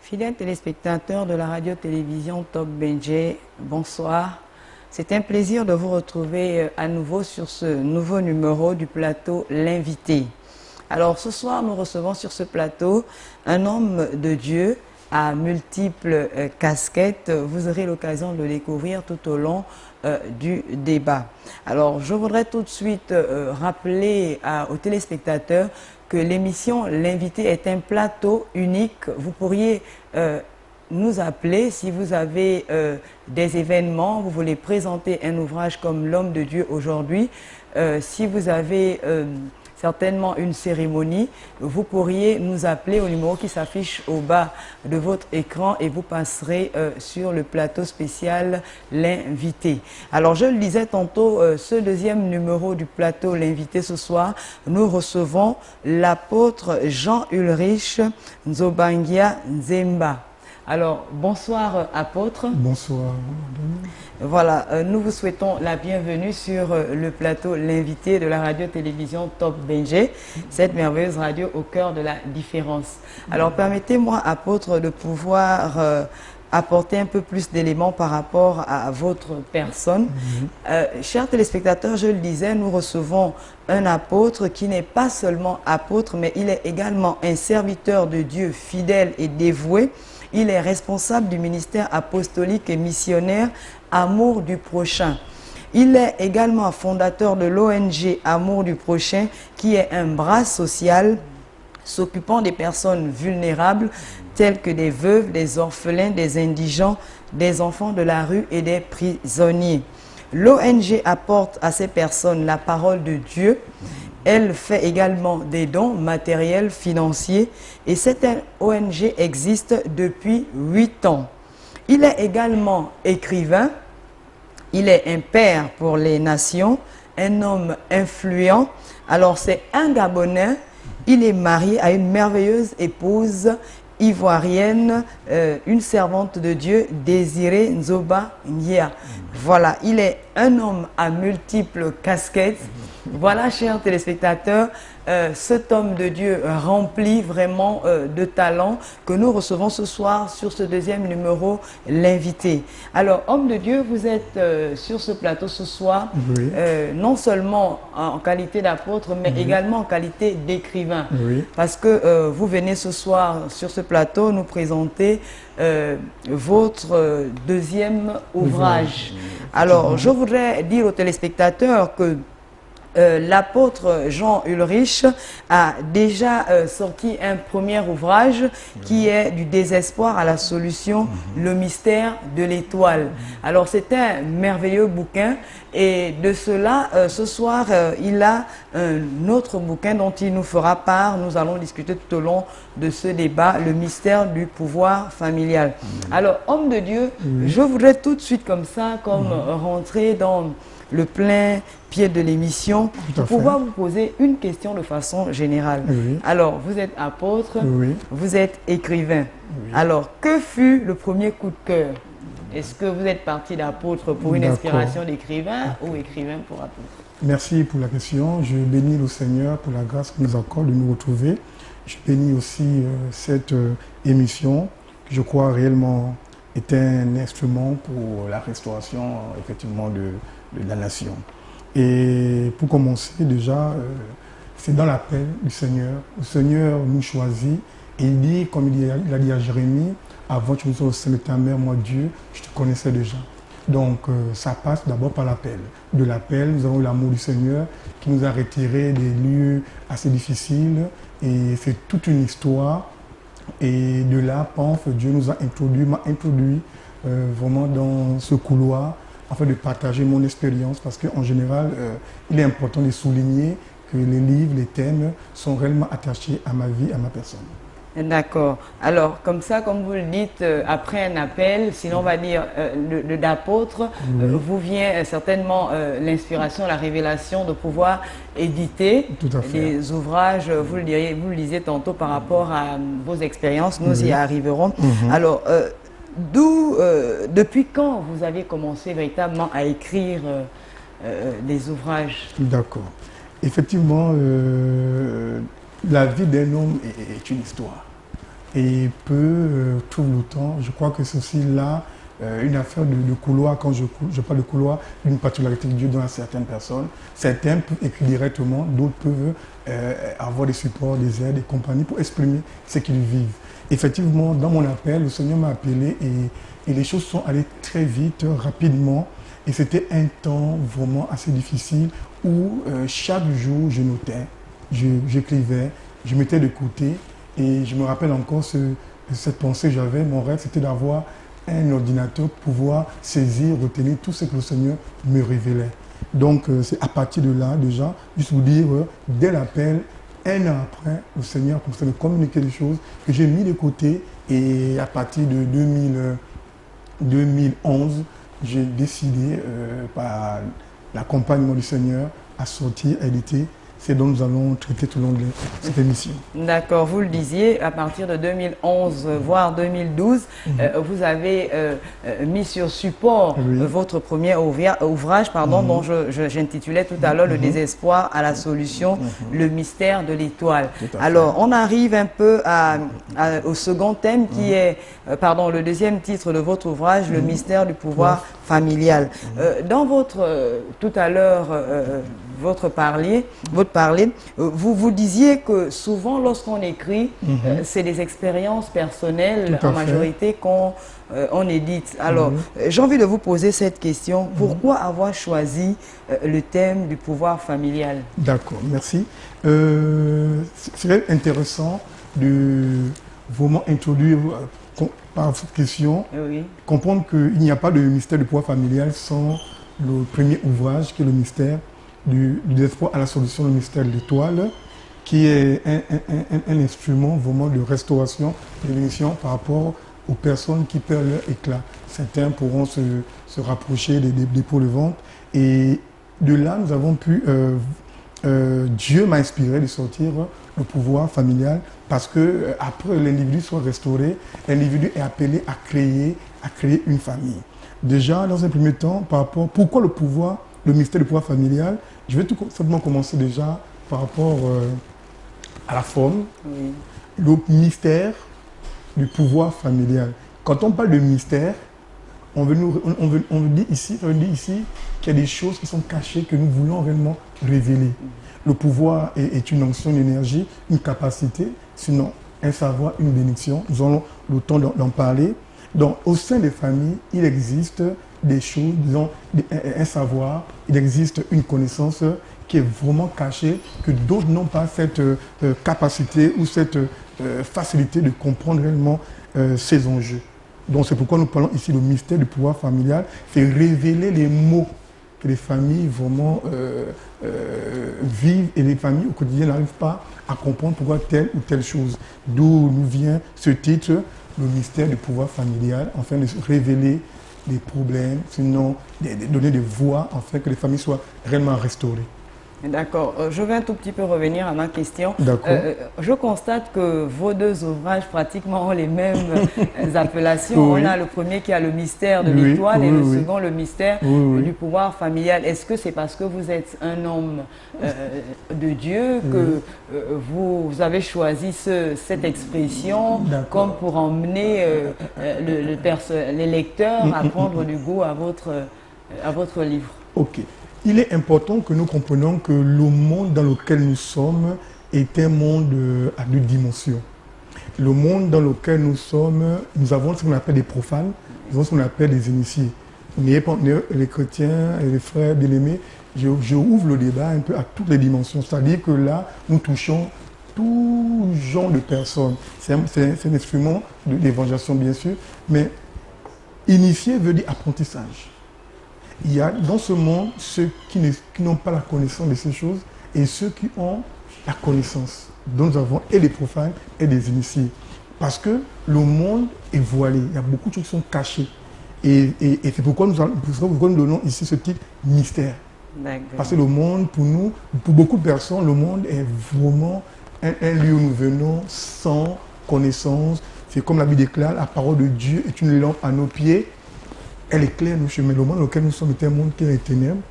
Fidèles téléspectateurs de la radio-télévision Top Benje, bonsoir. C'est un plaisir de vous retrouver à nouveau sur ce nouveau numéro du plateau L'Invité. Alors ce soir, nous recevons sur ce plateau un homme de Dieu à multiples casquettes. Vous aurez l'occasion de le découvrir tout au long du débat. Alors je voudrais tout de suite rappeler aux téléspectateurs que l'émission L'Invité est un plateau unique. Vous pourriez nous appeler si vous avez des événements, vous voulez présenter un ouvrage comme L'Homme de Dieu aujourd'hui, si vous avez certainement une cérémonie, vous pourriez nous appeler au numéro qui s'affiche au bas de votre écran et vous passerez sur le plateau spécial L'Invité. Alors je le disais tantôt, ce deuxième numéro du plateau L'Invité ce soir, nous recevons l'apôtre Jean-Ulrich Nzobangia Nzemba. Alors, bonsoir apôtre. Bonsoir. Voilà, nous vous souhaitons la bienvenue sur le plateau L'Invité de la radio-télévision Top Benje, cette merveilleuse radio au cœur de la différence. Alors, permettez-moi, apôtre, de pouvoir apporter un peu plus d'éléments par rapport à votre personne. Chers téléspectateurs, je le disais, nous recevons un apôtre qui n'est pas seulement apôtre, mais il est également un serviteur de Dieu fidèle et dévoué. Il est responsable du ministère apostolique et missionnaire Amour du Prochain. Il est également fondateur de l'ONG Amour du Prochain, qui est un bras social s'occupant des personnes vulnérables, telles que des veuves, des orphelins, des indigents, des enfants de la rue et des prisonniers. L'ONG apporte à ces personnes la parole de Dieu. Elle fait également des dons matériels, financiers, et cette ONG existe depuis 8 ans. Il est également écrivain, il est un père pour les nations, un homme influent. Alors c'est un Gabonais, il est marié à une merveilleuse épouse ivoirienne, une servante de Dieu, Désiré Nzoba Ngia. Voilà, il est un homme à multiples casquettes. Voilà, chers téléspectateurs, cet homme de Dieu rempli vraiment de talent que nous recevons ce soir sur ce deuxième numéro, L'Invité. Alors, homme de Dieu, vous êtes sur ce plateau ce soir, Oui. Non seulement en qualité d'apôtre, mais également en qualité d'écrivain. Oui. Parce que vous venez ce soir sur ce plateau nous présenter votre deuxième ouvrage. Alors, je voudrais dire aux téléspectateurs que l'apôtre Jean-Ulrich a déjà sorti un premier ouvrage qui est Du désespoir à la solution, le mystère de l'étoile. Alors c'est un merveilleux bouquin et de cela, ce soir, il a un autre bouquin dont il nous fera part. Nous allons discuter tout au long de ce débat, le mystère du pouvoir familial. Alors, homme de Dieu, je voudrais tout de suite comme ça, rentrer dans le plein pied de l'émission, pour pouvoir vous poser une question de façon générale. Oui. Alors, vous êtes apôtre, Oui. vous êtes écrivain. Oui. Alors, que fut le premier coup de cœur? Est-ce que vous êtes parti d'apôtre pour une inspiration d'écrivain ou écrivain pour apôtre? Merci pour la question. Je bénis le Seigneur pour la grâce qu'il nous accorde de nous retrouver. Je bénis aussi cette émission, qui je crois réellement est un instrument pour la restauration effectivement de la nation. Et pour commencer, déjà, c'est dans l'appel du Seigneur. Le Seigneur nous choisit et il dit, comme il a dit à Jérémie, avant que tu ne sois au sein de ta mère, moi Dieu, je te connaissais déjà. Donc ça passe d'abord par l'appel. De l'appel, nous avons eu l'amour du Seigneur qui nous a retirés des lieux assez difficiles et c'est toute une histoire. Et de là, paf, Dieu nous a m'a introduit vraiment dans ce couloir afin de partager mon expérience parce qu'en général, il est important de souligner que les livres, les thèmes sont réellement attachés à ma vie, à ma personne. D'accord. Alors, comme ça, comme vous le dites, après un appel, sinon on va dire d'apôtre, vous vient certainement l'inspiration, la révélation de pouvoir éditer des ouvrages, vous le disiez tantôt par rapport à vos expériences, nous y arriverons. Alors, depuis quand vous avez commencé véritablement à écrire des ouvrages? D'accord. Effectivement, la vie d'un homme est une histoire. Et peu trouve le temps. Je crois que c'est aussi là une affaire de couloir. Quand je parle de couloir, une particularité que Dieu donne à certaines personnes. Certains peuvent écrire directement, d'autres peuvent avoir des supports, des aides, des compagnies pour exprimer ce qu'ils vivent. Effectivement, dans mon appel, le Seigneur m'a appelé et les choses sont allées très vite, rapidement. Et c'était un temps vraiment assez difficile où chaque jour je notais, j'écrivais, je mettais de côté. Et je me rappelle encore cette pensée que j'avais. Mon rêve, c'était d'avoir un ordinateur pour pouvoir saisir, retenir tout ce que le Seigneur me révélait. Donc, c'est à partir de là, déjà, juste vous dire, dès l'appel, un an après, le Seigneur a commencé à me communiquer des choses que j'ai mis de côté. Et à partir de 2011, j'ai décidé, par l'accompagnement du Seigneur, à sortir, à éditer. C'est dont nous allons traiter tout au long de cette émission. D'accord, vous le disiez, à partir de 2011, voire 2012, vous avez mis sur support votre premier ouvrage, dont j'intitulais tout à l'heure Le désespoir à la solution, le mystère de l'étoile. Alors, on arrive un peu au second thème qui est, le deuxième titre de votre ouvrage, Le mystère du pouvoir familial. Dans tout à l'heure, votre parler, vous vous disiez que souvent lorsqu'on écrit, c'est des expériences personnelles en majorité qu'on édite. Alors, j'ai envie de vous poser cette question. Pourquoi avoir choisi le thème du pouvoir familial? D'accord, merci. C'est intéressant de vraiment introduire par cette question, comprendre qu'il n'y a pas de mystère du pouvoir familial sans le premier ouvrage qui est le mystère du désespoir à la solution, le mystère de l'étoile, qui est un instrument vraiment de restauration, de prévention par rapport aux personnes qui perdent leur éclat. Certains pourront se rapprocher des dépôts de vente. Et de là, nous avons pu... Dieu m'a inspiré de sortir le pouvoir familial parce que après l'individu soit restauré, l'individu est appelé à créer une famille. Déjà, dans un premier temps, par rapport... Pourquoi le pouvoir, le mystère du pouvoir familial? Je vais tout simplement commencer déjà par rapport à la forme. Le mystère du pouvoir familial. Quand on parle de mystère, on dit ici qu'il y a des choses qui sont cachées que nous voulons réellement révéler. Le pouvoir est une onction, une énergie, une capacité, sinon un savoir, une bénédiction. Nous aurons le temps d'en parler. Donc, au sein des familles, il existe des choses, disons, un savoir, il existe une connaissance qui est vraiment cachée, que d'autres n'ont pas cette capacité ou cette facilité de comprendre réellement ces enjeux. Donc, c'est pourquoi nous parlons ici du mystère du pouvoir familial, c'est révéler les mots que les familles vraiment vivent et les familles au quotidien n'arrivent pas à comprendre pourquoi telle ou telle chose. D'où nous vient ce titre, le mystère du pouvoir familial, afin de révéler des problèmes, sinon de donner des voix, afin que les familles soient réellement restaurées. D'accord. Je vais un tout petit peu revenir à ma question. Je constate que vos deux ouvrages pratiquement ont les mêmes appellations. On a le premier qui a le mystère de l'étoile et le second le mystère du pouvoir familial. Est-ce que c'est parce que vous êtes un homme de Dieu que vous avez choisi cette expression comme pour emmener les lecteurs à prendre du goût à votre livre? Ok. Il est important que nous comprenions que le monde dans lequel nous sommes est un monde à deux dimensions. Le monde dans lequel nous sommes, nous avons ce qu'on appelle des profanes, nous avons ce qu'on appelle des initiés. Mais les chrétiens et les frères bien-aimés, je ouvre le débat un peu à toutes les dimensions. C'est-à-dire que là, nous touchons tout genre de personnes. C'est un instrument de l'évangélisation, bien sûr, mais initié veut dire apprentissage. Il y a dans ce monde ceux qui n'ont pas la connaissance de ces choses et ceux qui ont la connaissance. dont nous avons et des profanes et des initiés. Parce que le monde est voilé, il y a beaucoup de choses qui sont cachées. Et c'est pourquoi nous donnons ici ce titre mystère. Parce que le monde, pour nous, pour beaucoup de personnes, le monde est vraiment un lieu où nous venons sans connaissance. C'est comme la Bible déclare, la parole de Dieu est une lampe à nos pieds. Elle éclaire nos chemins. Le monde dans lequel nous sommes est un monde qui est ténèbres.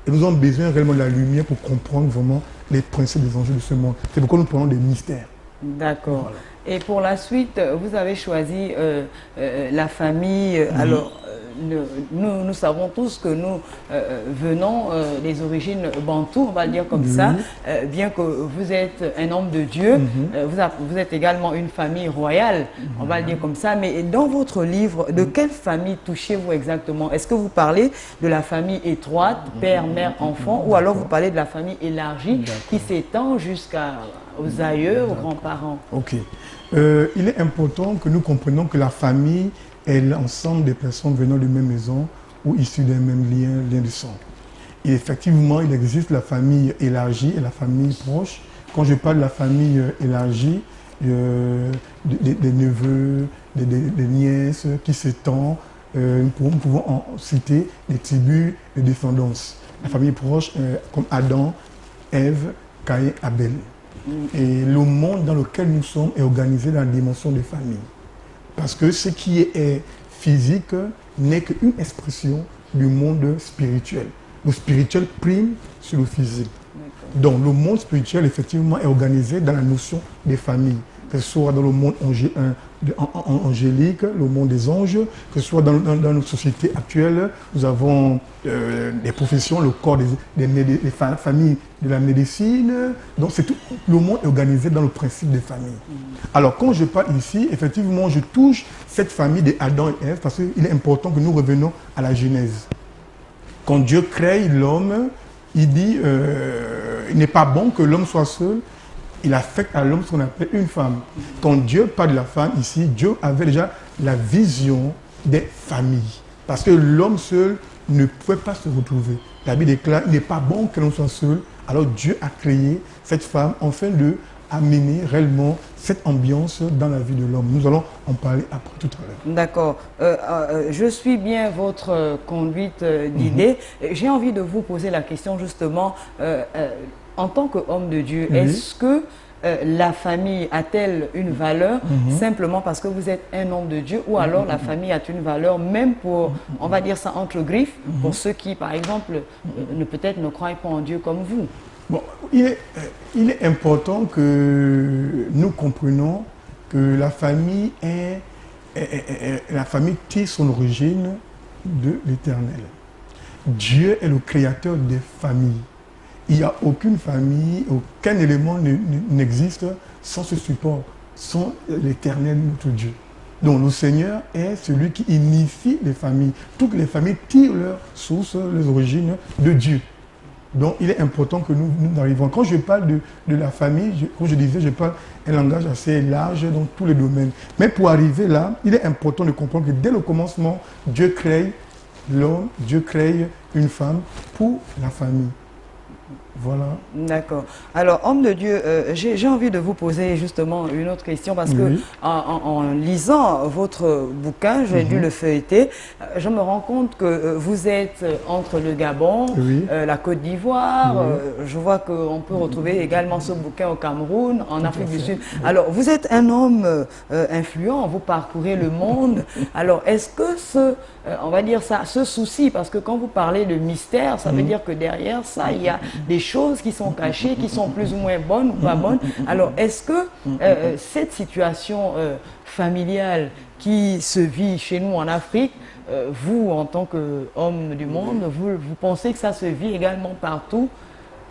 Et nous avons besoin réellement de la lumière pour comprendre vraiment les principes des enjeux de ce monde. C'est pourquoi nous prenons des mystères. D'accord. Voilà. Et pour la suite, vous avez choisi la famille. Alors, nous savons tous que nous venons des origines bantoues, on va le dire comme ça, bien que vous êtes un homme de Dieu, vous êtes également une famille royale, on va le dire comme ça. Mais dans votre livre, de quelle famille touchez-vous exactement? Est-ce que vous parlez de la famille étroite, père, mère, enfant, ou alors vous parlez de la famille élargie qui s'étend jusqu'aux aïeux, aux grands-parents? Ok. Il est important que nous comprenions que la famille est l'ensemble des personnes venant de même maison ou issues d'un même lien de sang. Et effectivement, il existe la famille élargie et la famille proche. Quand je parle de la famille élargie, des neveux, des nièces qui s'étendent, nous pouvons en citer des tribus de descendance. La famille proche, comme Adam, Ève, Caïn, Abel. Et le monde dans lequel nous sommes est organisé dans la dimension des familles. Parce que ce qui est physique n'est qu'une expression du monde spirituel. Le spirituel prime sur le physique. Donc le monde spirituel, effectivement, est organisé dans la notion des familles. Que ce soit dans le monde angélique, le monde des anges, que ce soit dans notre société actuelle, nous avons des professions, le corps des familles de la médecine. Donc tout, le monde est organisé dans le principe des familles. Alors quand je parle ici, effectivement, je touche cette famille d'Adam et Ève parce qu'il est important que nous revenions à la Genèse. Quand Dieu crée l'homme, il dit il n'est pas bon que l'homme soit seul. Il affecte à l'homme ce qu'on appelle une femme. Quand Dieu parle de la femme ici, Dieu avait déjà la vision des familles. Parce que l'homme seul ne pouvait pas se retrouver. La Bible déclare, il n'est pas bon que l'on soit seul. Alors Dieu a créé cette femme afin de amener réellement cette ambiance dans la vie de l'homme. Nous allons en parler après tout à l'heure. D'accord. Je suis bien votre conduite d'idées. J'ai envie de vous poser la question justement, en tant qu'homme de Dieu, est-ce que la famille a-t-elle une valeur simplement parce que vous êtes un homme de Dieu, ou alors la famille a une valeur même pour, on va dire ça entre griffes, pour ceux qui, par exemple, peut-être ne croient pas en Dieu comme vous? Bon, il est important que nous comprenions que la famille tire son origine de l'Éternel. Dieu est le créateur des familles. Il n'y a aucune famille, aucun élément n'existe sans ce support, sans l'Éternel, notre Dieu. Donc le Seigneur est celui qui initie les familles. Toutes les familles tirent leur source, leurs origines de Dieu. Donc il est important que nous arrivons. Quand je parle de la famille, comme je disais, je parle un langage assez large dans tous les domaines. Mais pour arriver là, il est important de comprendre que dès le commencement, Dieu crée l'homme, Dieu crée une femme pour la famille. Voilà. D'accord. Alors, homme de Dieu, j'ai envie de vous poser justement une autre question parce que en lisant votre bouquin, j'ai dû le feuilleter, je me rends compte que vous êtes entre le Gabon, la Côte d'Ivoire, je vois qu'on peut retrouver également ce bouquin au Cameroun, en Afrique du Sud. Alors, vous êtes un homme influent, vous parcourez le monde. Alors, est-ce que on va dire ça, ce souci, parce que quand vous parlez de mystère, ça veut dire que derrière ça, il y a des choses qui sont cachées, qui sont plus ou moins bonnes ou pas bonnes. Alors, est-ce que cette situation familiale qui se vit chez nous en Afrique, vous, en tant qu'homme du monde, vous pensez que ça se vit également partout?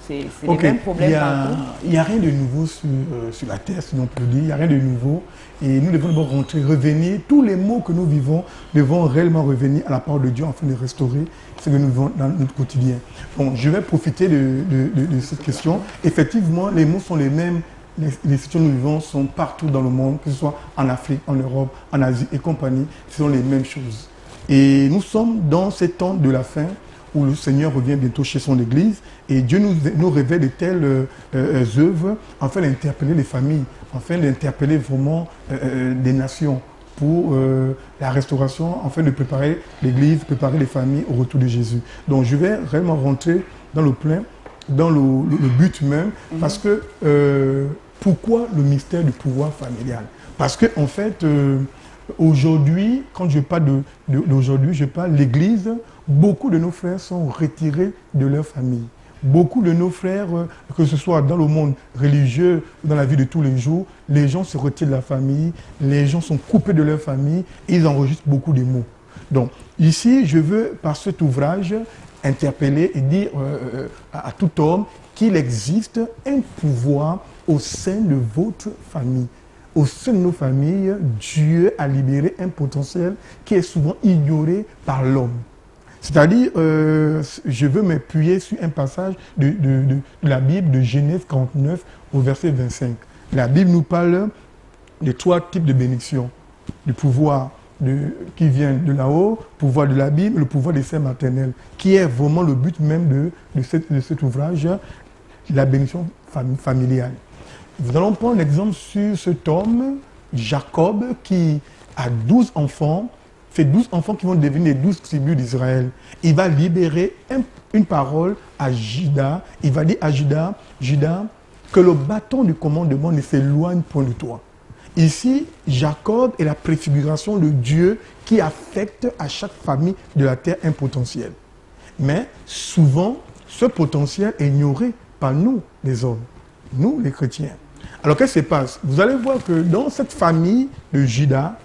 C'est les mêmes problèmes partout? Il n'y a rien de nouveau sur la terre, si l'on peut dire. Il n'y a rien de nouveau. Et nous devons d'abord revenir. Tous les mots que nous vivons devons réellement revenir à la parole de Dieu afin de restaurer ce que nous vivons dans notre quotidien. Bon, je vais profiter de cette question. Effectivement, les mots sont les mêmes. Les situations que nous vivons sont partout dans le monde, que ce soit en Afrique, en Europe, en Asie et compagnie. Ce sont les mêmes choses. Et nous sommes dans ces temps de la fin où le Seigneur revient bientôt chez son Église et Dieu nous révèle de telles œuvres afin d'interpeller les familles, afin d'interpeller vraiment des nations pour la restauration, afin de préparer l'Église, préparer les familles au retour de Jésus. Donc je vais réellement rentrer dans le plein, dans le but même, parce que pourquoi le mystère du pouvoir familial? Parce que en fait, aujourd'hui, quand je parle d'aujourd'hui, je parle de l'Église, beaucoup de nos frères sont retirés de leur famille. Beaucoup de nos frères, que ce soit dans le monde religieux ou dans la vie de tous les jours, les gens se retirent de la famille, les gens sont coupés de leur famille et ils enregistrent beaucoup de mots. Donc ici, je veux par cet ouvrage interpeller et dire à tout homme qu'il existe un pouvoir au sein de votre famille. Au sein de nos familles, Dieu a libéré un potentiel qui est souvent ignoré par l'homme. C'est-à-dire, je veux m'appuyer sur un passage de la Bible de Genèse 49 au verset 25. La Bible nous parle de 3 types de bénédictions. Du pouvoir qui vient de là-haut, le pouvoir de la Bible, le pouvoir des saints maternels, qui est vraiment le but même de cet ouvrage, la bénédiction familiale. Nous allons prendre l'exemple sur cet homme, Jacob, qui a 12 enfants, fait 12 enfants qui vont devenir les 12 tribus d'Israël. Il va libérer une parole à Juda. Il va dire à Juda, que le bâton du commandement ne s'éloigne point de toi. Ici, Jacob est la préfiguration de Dieu qui affecte à chaque famille de la terre un potentiel. Mais souvent, ce potentiel est ignoré par nous, les hommes, nous, les chrétiens. Alors, qu'est-ce qui se passe? Vous allez voir que dans cette famille de Juda,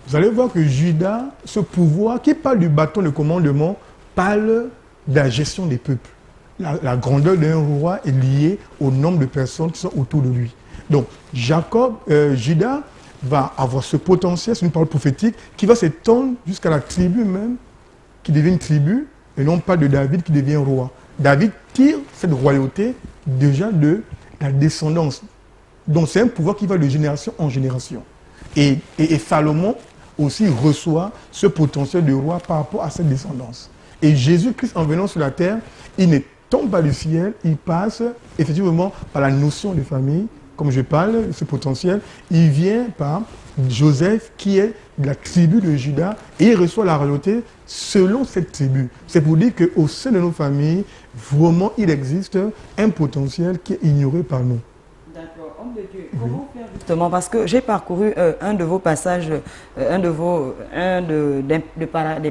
vous allez voir que Juda, ce pouvoir qui parle du bâton de commandement, parle de la gestion des peuples. La grandeur d'un roi est liée au nombre de personnes qui sont autour de lui. Donc, Juda va avoir ce potentiel, c'est une parole prophétique, qui va s'étendre jusqu'à la tribu même, qui devient une tribu, et non pas de David qui devient roi. David tire cette royauté déjà de la descendance. Donc, c'est un pouvoir qui va de génération en génération. Et Salomon aussi reçoit ce potentiel de roi par rapport à cette descendance. Et Jésus-Christ, en venant sur la terre, il ne tombe pas du ciel, il passe effectivement par la notion de famille, comme je parle, ce potentiel, il vient par Joseph, qui est de la tribu de Juda, et il reçoit la royauté selon cette tribu. C'est pour dire qu'au sein de nos familles, vraiment, il existe un potentiel qui est ignoré par nous. D'accord. Homme de Dieu, comment faire justement? Parce que j'ai parcouru un de vos passages, des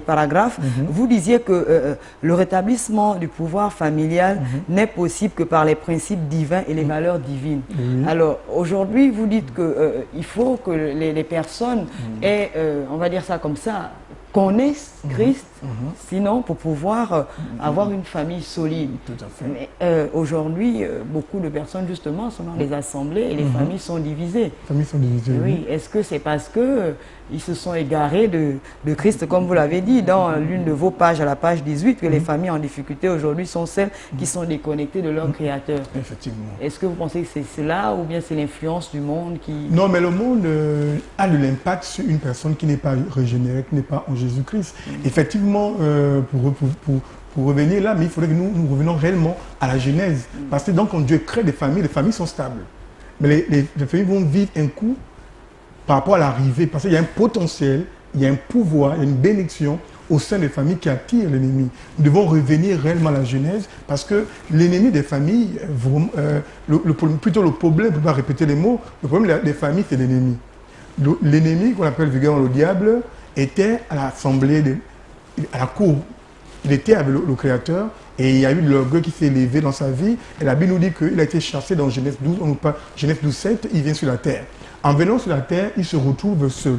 paragraphes. Vous disiez que le rétablissement du pouvoir familial n'est possible que par les principes divins et les valeurs divines. Alors, aujourd'hui, vous dites qu'il faut que les personnes aient, on va dire ça comme ça, connaissent Christ, sinon pour pouvoir avoir une famille solide. Tout à fait. Mais aujourd'hui, beaucoup de personnes justement sont dans les assemblées et les familles sont divisées. Les familles sont divisées. Oui, est-ce que c'est parce que ils se sont égarés de Christ, comme vous l'avez dit dans l'une de vos pages, à la page 18, que les familles en difficulté aujourd'hui sont celles qui sont déconnectées de leur Créateur? Effectivement. Est-ce que vous pensez que c'est cela ou bien c'est l'influence du monde qui... Non, mais le monde a de l'impact sur une personne qui n'est pas régénérée, qui n'est pas en Jésus-Christ. Effectivement, pour revenir là, mais il faudrait que nous revenions réellement à la Genèse. Parce que donc, quand Dieu crée des familles sont stables. Mais les familles vont vivre un coup par rapport à l'arrivée, parce qu'il y a un potentiel, il y a un pouvoir, il y a une bénédiction au sein des familles qui attirent l'ennemi. Nous devons revenir réellement à la Genèse, parce que l'ennemi des familles, plutôt le problème, pour ne pas répéter les mots, le problème des familles, c'est l'ennemi. L'ennemi, qu'on appelle vulgairement le diable, était à l'assemblée, à la cour. Il était avec le Créateur, et il y a eu l'orgueil qui s'est élevé dans sa vie. Et la Bible nous dit qu'il a été chassé dans Genèse 12, on nous parle Genèse 12, 7, il vient sur la terre. En venant sur la terre, il se retrouve seul.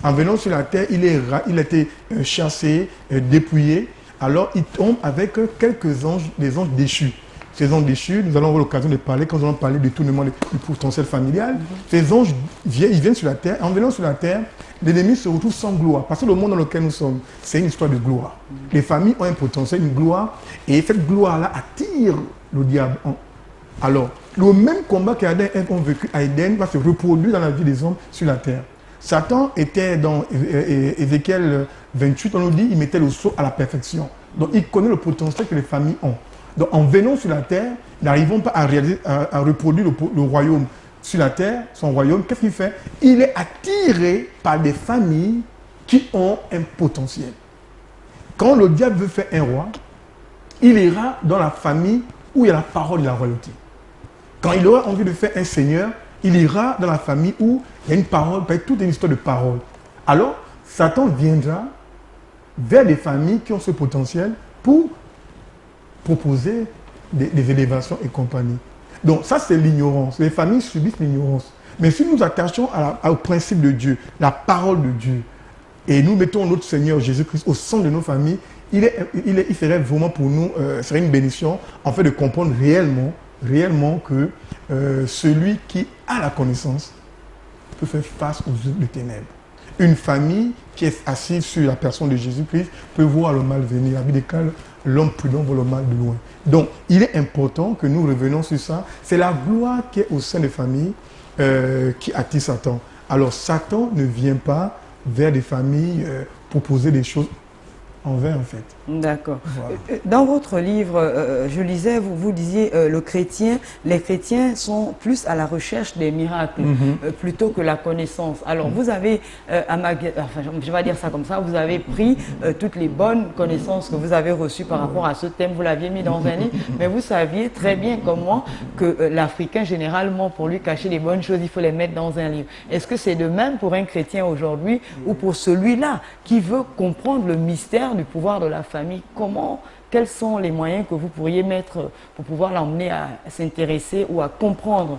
En venant sur la terre, il a été chassé, dépouillé. Alors il tombe avec quelques anges, des anges déchus. Ces anges déchus, nous allons avoir l'occasion de parler quand nous allons parler du tournement du potentiel familial. Ces anges, ils viennent sur la terre. En venant sur la terre, l'ennemi se retrouve sans gloire. Parce que le monde dans lequel nous sommes, c'est une histoire de gloire. Les familles ont un potentiel, une gloire. Et cette gloire-là attire le diable. Alors, le même combat qu'Adam et Ève ont vécu à Éden va se reproduire dans la vie des hommes sur la terre. Satan était dans Ézéchiel 28, on nous dit, il mettait le sceau à la perfection. Donc il connaît le potentiel que les familles ont. Donc en venant sur la terre, n'arrivons pas à reproduire le royaume sur la terre, son royaume. Qu'est-ce qu'il fait? Il est attiré par des familles qui ont un potentiel. Quand le diable veut faire un roi, il ira dans la famille où il y a la parole de la royauté. Quand il aura envie de faire un seigneur, il ira dans la famille où il y a une parole, toute une histoire de parole. Alors, Satan viendra vers des familles qui ont ce potentiel pour proposer des élévations et compagnie. Donc ça, c'est l'ignorance. Les familles subissent l'ignorance. Mais si nous attachons au principe de Dieu, la parole de Dieu, et nous mettons notre Seigneur Jésus-Christ au centre de nos familles, il serait vraiment pour nous, serait une bénédiction, en fait, de comprendre réellement que celui qui a la connaissance peut faire face aux œuvres de ténèbres. Une famille qui est assise sur la personne de Jésus-Christ peut voir le mal venir. La Bible déclare l'homme prudent voit le mal de loin. Donc, il est important que nous revenions sur ça. C'est la gloire qui est au sein des familles qui attire Satan. Alors, Satan ne vient pas vers des familles proposer des choses en vain, en fait. D'accord. Voilà. Dans votre livre, je lisais, vous disiez, les chrétiens sont plus à la recherche des miracles plutôt que la connaissance. Alors, vous avez, enfin, je vais dire ça comme ça, vous avez pris toutes les bonnes connaissances que vous avez reçues par rapport à ce thème, vous l'aviez mis dans un livre, mais vous saviez très bien comme moi que l'Africain, généralement, pour lui cacher les bonnes choses, il faut les mettre dans un livre. Est-ce que c'est de même pour un chrétien aujourd'hui ou pour celui-là qui veut comprendre le mystère du pouvoir de la famille? Quels sont les moyens que vous pourriez mettre pour pouvoir l'emmener à s'intéresser ou à comprendre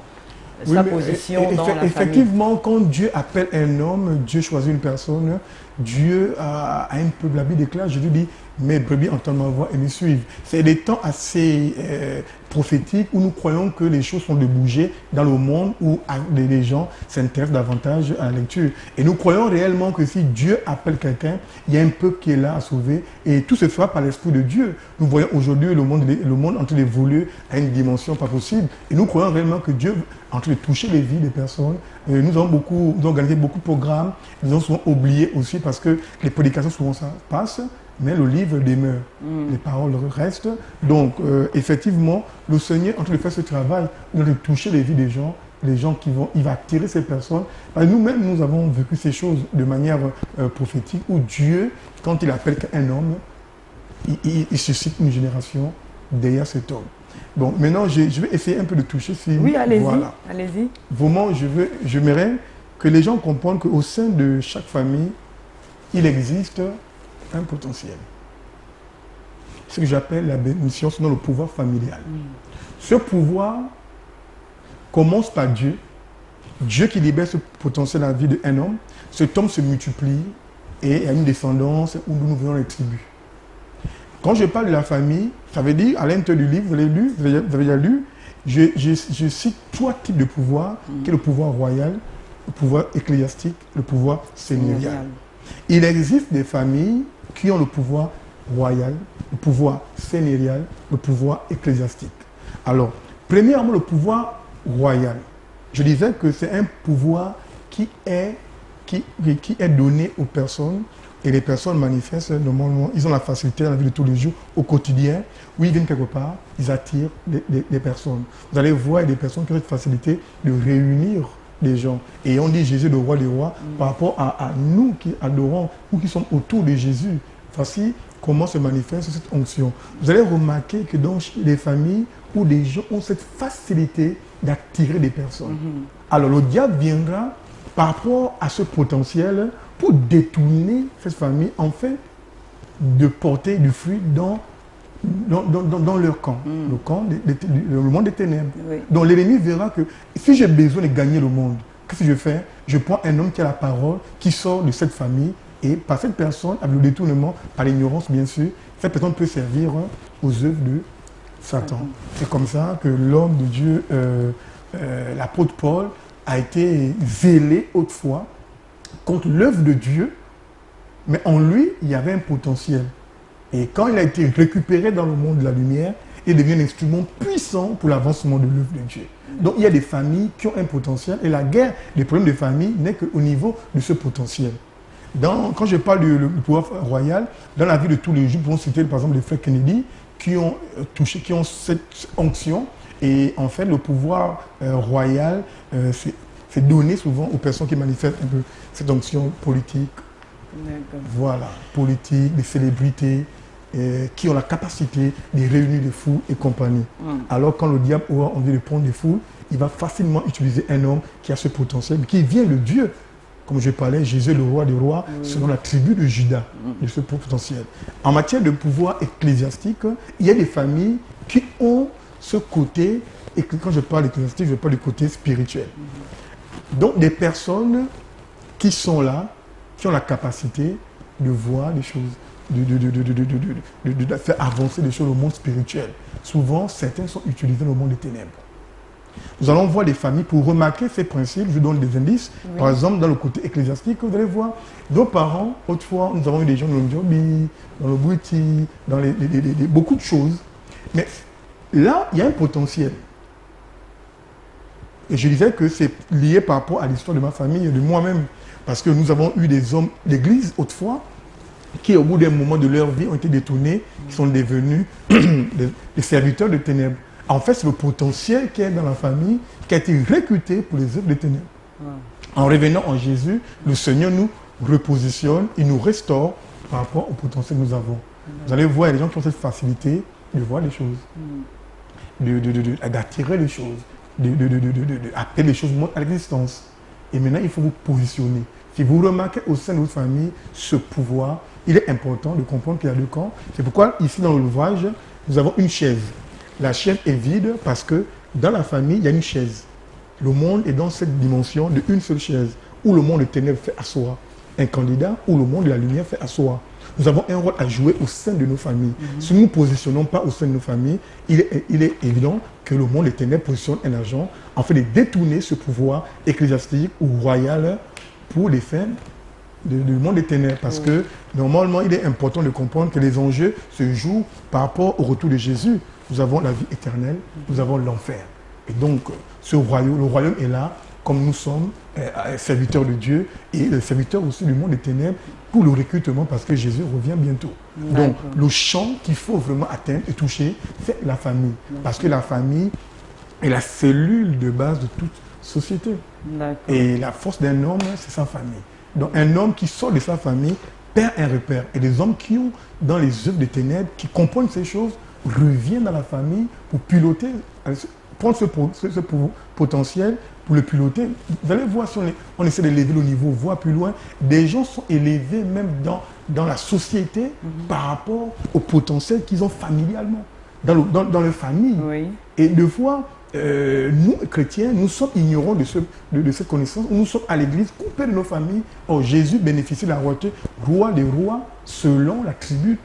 sa position dans la famille? Effectivement, quand Dieu appelle un homme, Dieu choisit une personne, Dieu a un peuple. La Bible déclare, Jésus dit, mes brebis entendent ma voix et me suivent. C'est des temps assez prophétiques où nous croyons que les choses sont de bouger dans le monde où les gens s'intéressent davantage à la lecture. Et nous croyons réellement que si Dieu appelle quelqu'un, il y a un peuple qui est là à sauver et tout se fera par l'Esprit de Dieu. Nous voyons aujourd'hui le monde en train d'évoluer à une dimension pas possible. Et nous croyons réellement que Dieu est en train de toucher les vies des personnes. Nous avons organisé beaucoup de programmes. Nous avons souvent oublié aussi parce que les prédications souvent ça passe. Mais le livre demeure, les paroles restent. Donc, effectivement, le Seigneur est en train de faire ce travail, de toucher les vies des gens il va attirer ces personnes. Nous-mêmes, nous avons vécu ces choses de manière prophétique, où Dieu, quand il appelle un homme, il suscite une génération derrière cet homme. Bon, maintenant, je vais essayer un peu de toucher. Oui, allez-y. Voilà. Allez-y. Vraiment, j'aimerais que les gens comprennent qu'au sein de chaque famille, il existe un potentiel. Ce que j'appelle la bénédiction, sinon le pouvoir familial. Ce pouvoir commence par Dieu. Dieu qui libère ce potentiel dans la vie d'un homme. Cet homme se multiplie et il y a une descendance où nous venons les tribus. Quand je parle de la famille, ça veut dire, à l'intérieur du livre, vous avez déjà lu, je cite 3 types de pouvoir, qui est le pouvoir royal, le pouvoir ecclésiastique, le pouvoir seigneurial. Il existe des familles qui ont le pouvoir royal, le pouvoir seigneurial, le pouvoir ecclésiastique. Alors, premièrement, le pouvoir royal. Je disais que c'est un pouvoir qui est donné aux personnes, et les personnes manifestent normalement, ils ont la facilité dans la vie de tous les jours, au quotidien, où ils viennent quelque part, ils attirent des personnes. Vous allez voir des personnes qui ont cette facilité de réunir des gens. Et on dit Jésus le roi des rois par rapport à nous qui adorons, ou qui sommes autour de Jésus. Voici comment se manifeste cette onction. Vous allez remarquer que dans les familles où des gens ont cette facilité d'attirer des personnes. Alors le diable viendra par rapport à ce potentiel pour détourner cette famille, en fait, de porter du fruit dans leur camp, le monde des ténèbres. Oui. Donc l'ennemi verra que si j'ai besoin de gagner le monde, qu'est-ce que je fais? Je prends un homme qui a la parole, qui sort de cette famille, et par cette personne, avec le détournement, par l'ignorance bien sûr, cette personne peut servir aux œuvres de Satan. C'est comme ça que l'homme de Dieu, l'apôtre Paul, a été zélé autrefois contre l'œuvre de Dieu, mais en lui, il y avait un potentiel. Et quand il a été récupéré dans le monde de la lumière, et devient un instrument puissant pour l'avancement de l'œuvre de Dieu. Donc il y a des familles qui ont un potentiel et la guerre des problèmes de famille n'est qu'au niveau de ce potentiel. Quand je parle du pouvoir royal, dans la vie de tous les jours, nous pouvons citer par exemple les frères Kennedy qui ont cette onction. Et en fait, le pouvoir royal, c'est donné souvent aux personnes qui manifestent un peu cette onction politique. Voilà, politique, des célébrités, qui ont la capacité de réunir des foules et compagnie. Alors quand le diable aura envie de prendre des foules, il va facilement utiliser un homme qui a ce potentiel, qui vient de Dieu. Comme je parlais, Jésus est le roi des rois, selon la tribu de Juda, de ce potentiel. En matière de pouvoir ecclésiastique, il y a des familles qui ont ce côté, et quand je parle ecclésiastique, je parle du côté spirituel. Donc des personnes qui sont là, qui ont la capacité de voir des choses, de faire avancer des choses au monde spirituel. Souvent, certains sont utilisés dans le monde des ténèbres. Nous allons voir des familles pour remarquer ces principes. Je donne des indices. Oui. Par exemple, dans le côté ecclésiastique, vous allez voir, nos parents, autrefois, nous avons eu des gens dans le Djobi, dans le Bouiti, dans beaucoup de choses. Mais là, il y a un potentiel. Et je disais que c'est lié par rapport à l'histoire de ma famille et de moi-même. Parce que nous avons eu des hommes d'église, autrefois, qui, au bout d'un moment de leur vie, ont été détournés, qui sont devenus des serviteurs de ténèbres. En fait, c'est le potentiel qui est dans la famille qui a été recruté pour les œuvres des ténèbres. En revenant en Jésus, le Seigneur nous repositionne, il nous restaure par rapport au potentiel que nous avons. Vous allez voir, il y a des gens qui ont cette facilité de voir les choses, d'attirer les choses, d'appeler les choses à l'existence. Et maintenant, il faut vous positionner. Si vous remarquez au sein de votre famille ce pouvoir, il est important de comprendre qu'il y a deux camps. C'est pourquoi, ici dans l'ouvrage, nous avons une chaise. La chaise est vide parce que dans la famille, il y a une chaise. Le monde est dans cette dimension de une seule chaise, où le monde des ténèbres fait asseoir un candidat, où le monde de la lumière fait asseoir. Nous avons un rôle à jouer au sein de nos familles. Si nous ne nous positionnons pas au sein de nos familles, il est évident que le monde des ténèbres positionne un agent en fait de détourner ce pouvoir ecclésiastique ou royal pour les fins du monde des ténèbres. Parce que normalement, il est important de comprendre que les enjeux se jouent par rapport au retour de Jésus. Nous avons la vie éternelle, nous avons l'enfer. Et donc, le royaume est là, comme nous sommes serviteurs de Dieu et serviteurs aussi du monde des ténèbres pour le recrutement parce que Jésus revient bientôt. Donc, le champ qu'il faut vraiment atteindre et toucher, c'est la famille. Parce que la famille est la cellule de base de toute société. Et la force d'un homme, c'est sa famille. Donc, un homme qui sort de sa famille perd un repère. Et les hommes qui ont dans les œuvres des ténèbres, qui comprennent ces choses, reviennent dans la famille pour piloter, prendre ce potentiel pour le piloter. Vous allez voir, si on essaie de l'élever au niveau, voir plus loin, des gens sont élevés même dans la société par rapport au potentiel qu'ils ont familialement, dans leur famille. Et de fois, nous, chrétiens, nous sommes ignorants de cette connaissance. Nous sommes à l'église, coupés de nos familles. Or, Jésus bénéficie de la royauté, roi des rois, selon la tribu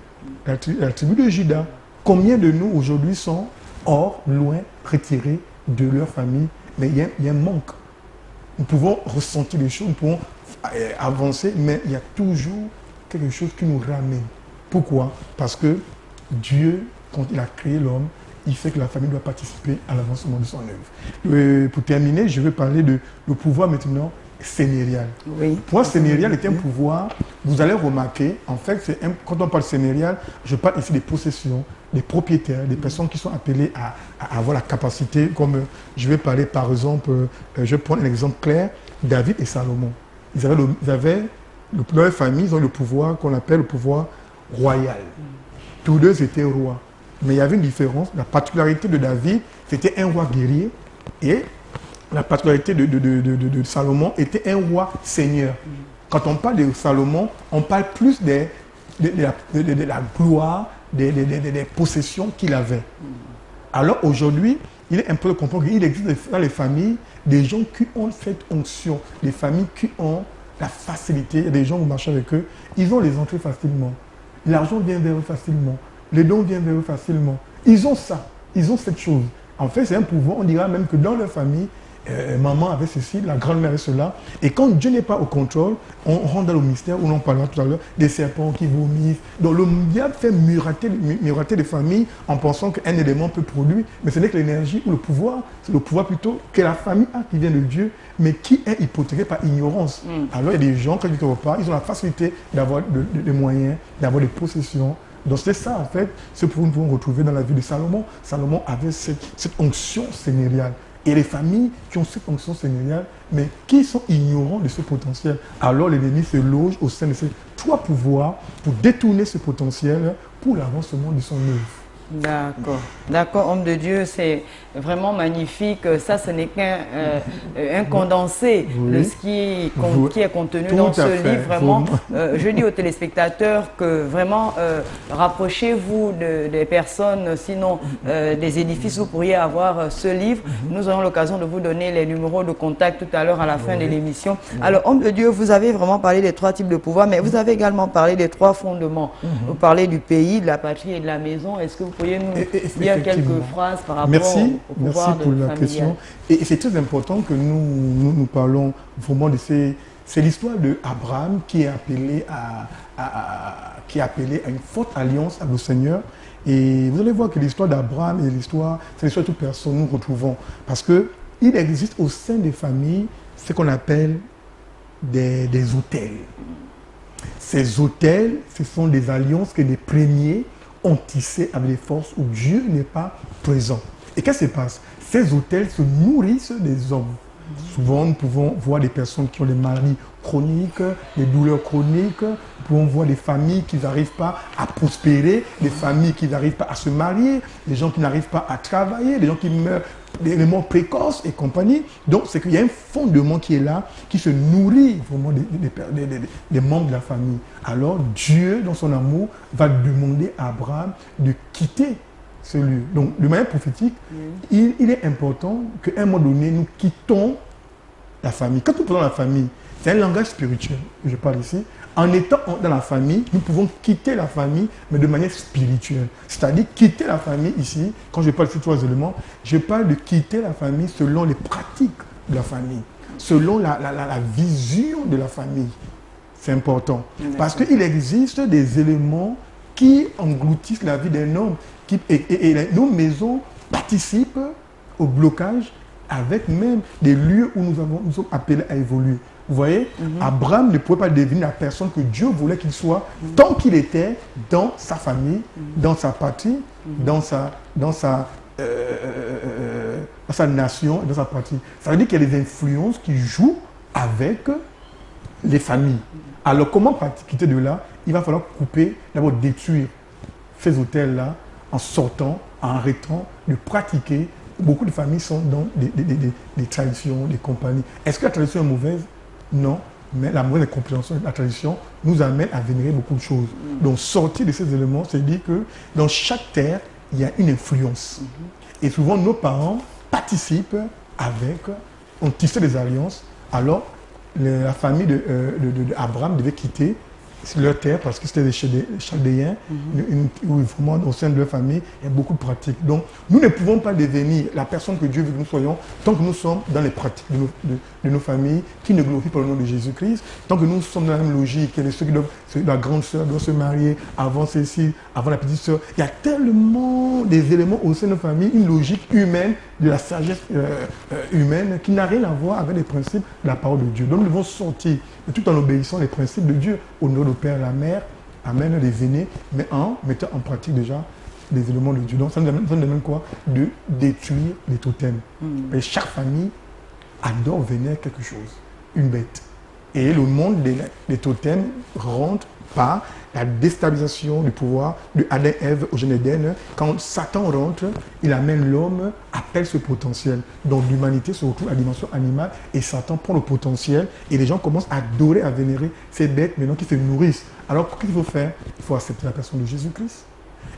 de Juda. Combien de nous aujourd'hui sont hors, loin, retirés de leur famille? Mais il y a un manque. Nous pouvons ressentir les choses, nous pouvons avancer, mais il y a toujours quelque chose qui nous ramène. Pourquoi? Parce que Dieu, quand il a créé l'homme, il fait que la famille doit participer à l'avancement de son œuvre. Pour terminer, je vais parler de le pouvoir maintenant sénérial. Le pouvoir sénérial est un pouvoir, vous allez remarquer, en fait, quand on parle sénérial, je parle ici des possessions, des propriétaires, des personnes qui sont appelées à avoir la capacité, comme je vais parler par exemple, je prends un exemple clair, David et Salomon. Ils avaient dans leur famille, ils ont le pouvoir qu'on appelle le pouvoir royal. Tous deux étaient rois. Mais il y avait une différence. La particularité de David, c'était un roi guerrier et la particularité de Salomon était un roi seigneur. Quand on parle de Salomon, on parle plus de la gloire, des possessions qu'il avait. Alors aujourd'hui, il est important de comprendre qu'il existe dans les familles des gens qui ont cette onction, des familles qui ont la facilité, des gens qui marchent avec eux, ils ont les entrées facilement. L'argent vient vers eux facilement. Les dons viennent vers eux facilement. Ils ont ça, ils ont cette chose. En fait, c'est un pouvoir, on dira même que dans leur famille, maman avait ceci, la grand-mère avait cela. Et quand Dieu n'est pas au contrôle, on rentre dans le mystère où l'on parlera tout à l'heure des serpents qui vomissent. Donc le diable fait miroiter les familles en pensant qu'un élément peut produire, mais ce n'est que l'énergie ou le pouvoir, c'est le pouvoir plutôt que la famille a qui vient de Dieu, mais qui est hypothéqué par ignorance. Alors il y a des gens, quand ils ne pas, ils ont la facilité d'avoir des moyens, d'avoir des possessions. Donc c'est ça en fait, ce que nous pouvons retrouver dans la vie de Salomon. Salomon avait cette onction séigneuriale. Et les familles qui ont cette onction séigneuriale, mais qui sont ignorants de ce potentiel. Alors l'ennemi se loge au sein de ces trois pouvoirs pour détourner ce potentiel pour l'avancement de son œuvre. D'accord, d'accord, homme de Dieu, c'est vraiment magnifique. Ça, ce n'est qu'un un condensé de ce qui est contenu dans ce livre. Vraiment, je dis aux téléspectateurs que vraiment, rapprochez-vous des personnes, sinon des édifices où vous pourriez avoir ce livre. Nous aurons l'occasion de vous donner les numéros de contact tout à l'heure à la fin de l'émission. Alors, homme de Dieu, vous avez vraiment parlé des trois types de pouvoir, mais vous avez également parlé des trois fondements. Vous parlez du pays, de la patrie et de la maison. Est-ce que vous pourriez nous dire quelques phrases par rapport au pouvoir pour la question. Et c'est très important que nous parlons vraiment de ces... C'est l'histoire d'Abraham qui est appelé à une forte alliance avec le Seigneur. Et vous allez voir que l'histoire d'Abraham c'est l'histoire de toute personne que nous retrouvons. Parce qu'il existe au sein des familles ce qu'on appelle des autels. Ces autels, ce sont des alliances que les premiers ont tissées avec les forces où Dieu n'est pas présent. Et qu'est-ce qui se passe? Ces autels se nourrissent des hommes. Souvent, nous pouvons voir des personnes qui ont des maladies chroniques, des douleurs chroniques. Nous pouvons voir des familles qui n'arrivent pas à prospérer, des familles qui n'arrivent pas à se marier, des gens qui n'arrivent pas à travailler, des gens qui meurent, des morts précoces et compagnie. Donc, c'est qu'il y a un fondement qui est là, qui se nourrit vraiment des membres de la famille. Alors, Dieu, dans son amour, va demander à Abraham de quitter ce lieu. Donc, de manière prophétique, il est important qu'à un moment donné, nous quittons la famille. Quand nous prenons la famille, c'est un langage spirituel que je parle ici. En étant dans la famille, nous pouvons quitter la famille, mais de manière spirituelle. C'est-à-dire quitter la famille ici, quand je parle de ces trois éléments, je parle de quitter la famille selon les pratiques de la famille, selon la vision de la famille. C'est important. Parce qu'il existe des éléments qui engloutissent la vie d'un homme. Et nos maisons participent au blocage avec même des lieux où nous sommes appelés à évoluer. Vous voyez, Abraham ne pouvait pas devenir la personne que Dieu voulait qu'il soit tant qu'il était dans sa famille, dans sa patrie, dans sa nation, dans sa patrie. Ça veut dire qu'il y a des influences qui jouent avec les familles. Alors comment quitter de là? Il va falloir couper, d'abord détruire ces hôtels-là en sortant, en arrêtant de pratiquer. Beaucoup de familles sont dans des traditions, des compagnies. Est-ce que la tradition est mauvaise? Non, mais la mauvaise compréhension de la tradition nous amène à vénérer beaucoup de choses. Donc sortir de ces éléments, c'est dire que dans chaque terre, il y a une influence. Et souvent, nos parents participent on tissait des alliances. Alors, la famille d'Abraham devait quitter leur terre parce que c'était des Chaldéens, où vraiment au sein de leur famille, il y a beaucoup de pratiques. Donc, nous ne pouvons pas devenir la personne que Dieu veut que nous soyons tant que nous sommes dans les pratiques de nos familles qui ne glorifient pas le nom de Jésus-Christ, tant que nous sommes dans la même logique, ceux qui doivent, la grande sœur doit se marier avant celle-ci, avant la petite sœur. Il y a tellement des éléments au sein de nos familles, une logique humaine, de la sagesse humaine qui n'a rien à voir avec les principes de la parole de Dieu. Donc, nous devons sortir, tout en obéissant les principes de Dieu, au nom du Père et la Mère, Amen, les aînés, mais en mettant en pratique déjà les éléments de Dieu. Donc ça nous demande quoi? De détruire les totems. Et chaque famille adore vénérer quelque chose, une bête. Et le monde des totems rentre par la déstabilisation du pouvoir de Adam et Ève au Jardin d'Éden. Quand Satan rentre, il amène l'homme, appelle ce potentiel. Donc l'humanité se retrouve à la dimension animale et Satan prend le potentiel et les gens commencent à adorer, à vénérer ces bêtes maintenant qui se nourrissent. Alors qu'est-ce qu'il faut faire? Il faut accepter la personne de Jésus-Christ.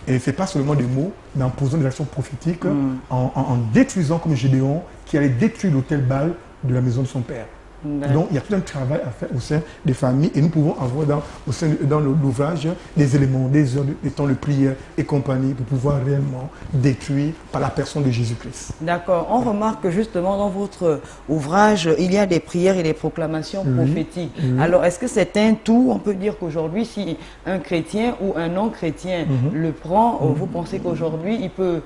Et ce n'est pas seulement des mots, mais en posant des actions prophétiques, en détruisant comme Gédéon qui allait détruire l'autel Baal de la maison de son père. Donc, il y a tout un travail à faire au sein des familles et nous pouvons avoir dans l'ouvrage des éléments, des heures, des temps de prière et compagnie pour pouvoir réellement détruire par la personne de Jésus-Christ. D'accord. On remarque que justement dans votre ouvrage, il y a des prières et des proclamations prophétiques. Alors, est-ce que c'est un tout? On peut dire qu'aujourd'hui, si un chrétien ou un non-chrétien le prend, vous pensez qu'aujourd'hui, il peut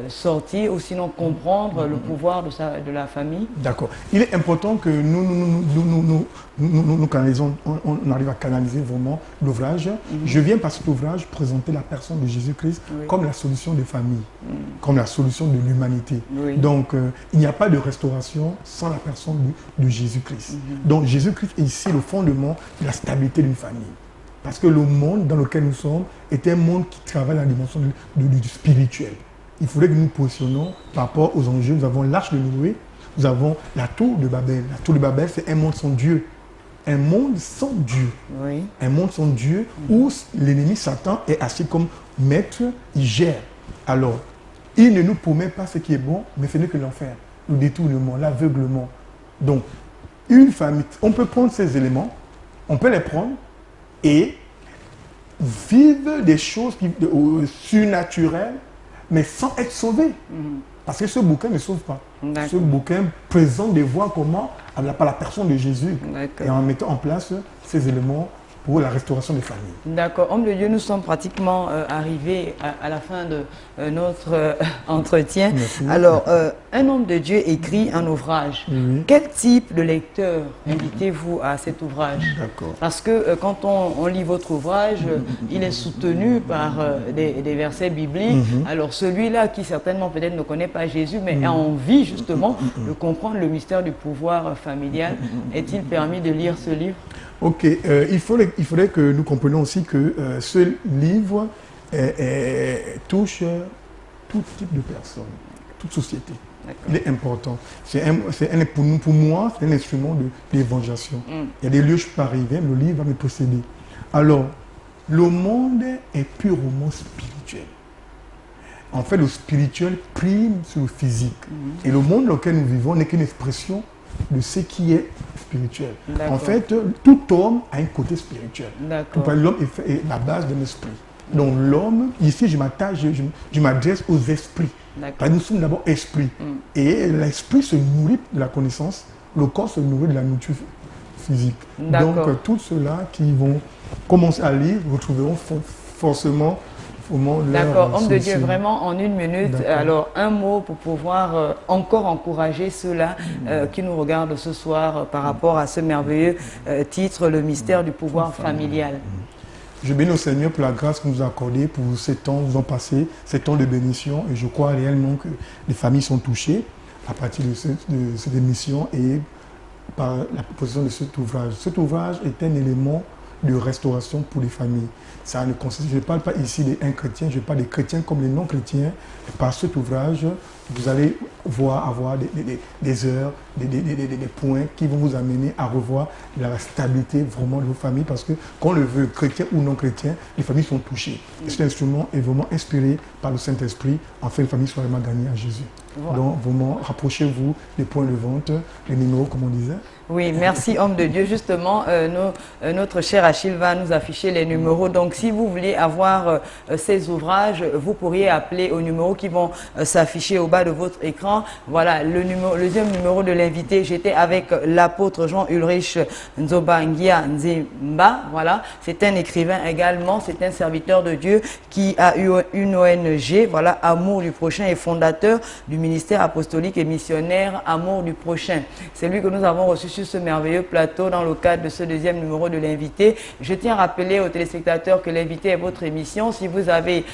sortir ou sinon comprendre le pouvoir de la famille? D'accord. Il est important que nous canalisons, on arrive à canaliser vraiment l'ouvrage. Je viens par cet ouvrage présenter la personne de Jésus-Christ comme la solution des familles, comme la solution de l'humanité. Donc, il n'y a pas de restauration sans la personne de Jésus-Christ. Donc, Jésus-Christ est ici le fondement de la stabilité d'une famille. Parce que le monde dans lequel nous sommes est un monde qui travaille dans la dimension du spirituel. Il faudrait que nous nous positionnons par rapport aux enjeux. Nous avons l'Arche de Noé, nous avons la tour de Babel. La tour de Babel, c'est un monde sans Dieu. Un monde sans Dieu. Un monde sans Dieu où l'ennemi Satan est assis comme maître, il gère. Alors, il ne nous promet pas ce qui est bon, mais ce n'est que l'enfer, le détournement, l'aveuglement. Donc, une famille, on peut prendre ces éléments, on peut les prendre et vivre des choses surnaturelles, mais sans être sauvé. Parce que ce bouquin ne sauve pas. Ce bouquin présente des voies comment, par la personne de Jésus, et en mettant en place ces éléments pour la restauration des familles. D'accord. Homme de Dieu, nous sommes pratiquement arrivés à la fin de notre entretien. Merci. Alors, un homme de Dieu écrit un ouvrage. Quel type de lecteur invitez-vous à cet ouvrage? Parce que quand on lit votre ouvrage, il est soutenu par des versets bibliques. Alors, celui-là qui certainement peut-être ne connaît pas Jésus, mais a envie justement de comprendre le mystère du pouvoir familial, est-il permis de lire ce livre? Ok, il faudrait que nous comprenions aussi que ce livre touche tout type de personnes, toute société. Il est important. Pour moi, c'est un instrument d'évangélisation. Il y a des lieux où je peux arriver, le livre va me posséder. Alors, le monde est purement spirituel. En fait, le spirituel prime sur le physique. Et le monde dans lequel nous vivons n'est qu'une expression de ce qui est spirituel. En fait, tout homme a un côté spirituel. L'homme est la base de l'esprit. Donc l'homme, ici je m'adresse aux esprits. Nous sommes d'abord esprits. Et l'esprit se nourrit de la connaissance, le corps se nourrit de la nourriture physique. Donc tous ceux-là qui vont commencer à lire retrouveront forcément. D'accord, homme de Dieu, vraiment en une minute, alors un mot pour pouvoir encore encourager ceux-là qui nous regardent ce soir par rapport à ce merveilleux titre, le mystère du pouvoir familial. Je bénis au Seigneur pour la grâce qu'il nous a accordée, pour ces temps nous ont passé, ces temps de bénédiction, et je crois réellement que les familles sont touchées à partir de cette émission et par la proposition de cet ouvrage. Cet ouvrage est un élément de restauration pour les familles. Ça ne consiste, je ne parle pas ici d'un chrétien, je parle des chrétiens comme les non-chrétiens. Par cet ouvrage, vous allez avoir des heures, des points qui vont vous amener à revoir la stabilité vraiment de vos familles, parce que qu'on le veut, chrétien ou non-chrétien, les familles sont touchées. Et cet instrument est vraiment inspiré par le Saint-Esprit, en fait, les familles sont vraiment gagnées à Jésus. Voilà. Donc, vraiment, rapprochez-vous des points de vente, les numéros, comme on disait. Oui, merci, homme de Dieu. Justement, notre cher Achille va nous afficher les numéros. Donc, si vous voulez avoir ces ouvrages, vous pourriez appeler aux numéros qui vont s'afficher au bas de votre écran. Voilà, le deuxième numéro de l'invité. J'étais avec l'apôtre Jean-Ulrich Nzobangia Nzimba. Voilà, c'est un écrivain également. C'est un serviteur de Dieu qui a eu une ONG, voilà, Amour du Prochain, et fondateur du ministère apostolique et missionnaire Amour du Prochain. C'est lui que nous avons reçu sur ce merveilleux plateau dans le cadre de ce deuxième numéro de l'invité. Je tiens à rappeler aux téléspectateurs que l'invité est votre émission. Si vous avez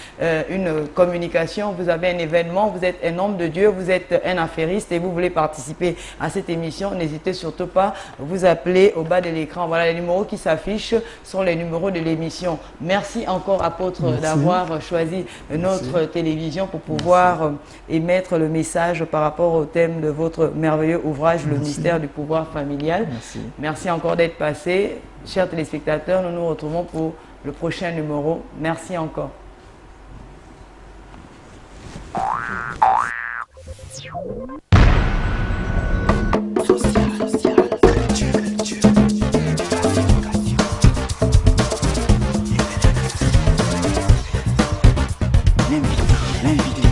une communication, vous avez un événement, vous êtes un homme de Dieu, vous êtes un affairiste et vous voulez participer à cette émission, n'hésitez surtout pas, vous appelez au bas de l'écran. Voilà, les numéros qui s'affichent sont les numéros de l'émission. Merci encore, apôtre, d'avoir choisi notre télévision pour pouvoir émettre le message par rapport au thème de votre merveilleux ouvrage, le mystère du pouvoir familial. Merci encore d'être passé. Chers téléspectateurs, nous nous retrouvons pour le prochain numéro. Merci encore. Social. l'invité.